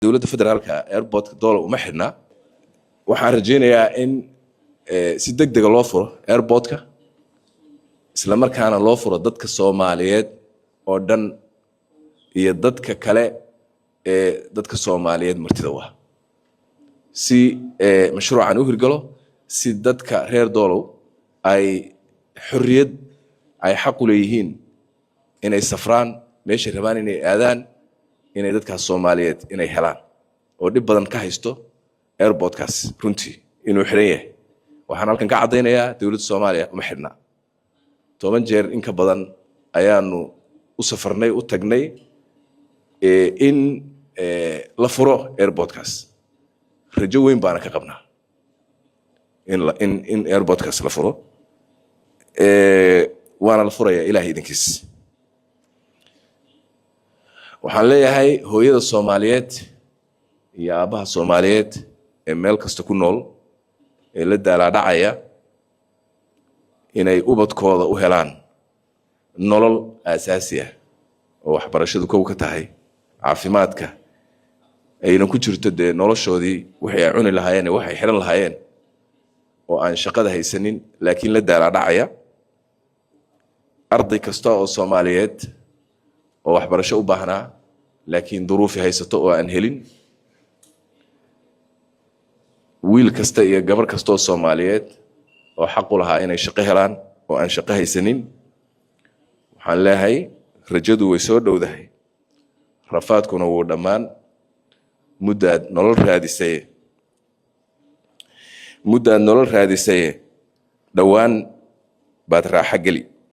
dowladda federaalka airport doolar uma xidhna waxaan rajaynayaa in si degdeg loo furo airportka isla markaana loo furo dadka Soomaaliyeed oo dhan iyo dadka kale dadka Soomaaliyeed martida waa si mashruucan u hirgalo si dadka reer doolow ay xurriyad ay xaq u leeyihiin inay safraan meesha rabaan inay aadaan inay dadka Soomaaliyeed inay helaan oo dib badan ka haysto airportkaas runtii inuu xiran yahay waxaan halkan ka cadeynayaa dawladda Soomaaliya uma xidhna 10 jeer in ka badan ayaanu u safarnay u tagnay in la furo airportkaas rajo weyn baan ka qabnaa in airportkaas la furo waana la furayaa Ilaahay idinkiis waxaan leeyahay hooyada Soomaaliyeed iyo aabaha Soomaaliyeed ee meel kasta ku nool ee la daalacaya inay ubadkooda u helaan nolol aasaasi ah oo waxbarashadu kow ka tahay caafimaadka ayna ku jirto de noloshoodii wixii ay cuni lahaayeen waxay xiran lahaayeen oo aan shaqada haysanin laakiin la daalacaya arday kasta oo Soomaaliyeed oo waxbarasho u baahnaa laakiin duruuf haysato oo aan helin wiil kasta iyo gabar kasta oo Soomaaliyeed oo xaq u lahaa inay shaqo helaan oo aan shaqo haysanin waxaan leeyahay rajadu way soo dhowdahay rafaadkuna wuu dhamaan muddaad nolol raadisay dhawaan baad raaxa gali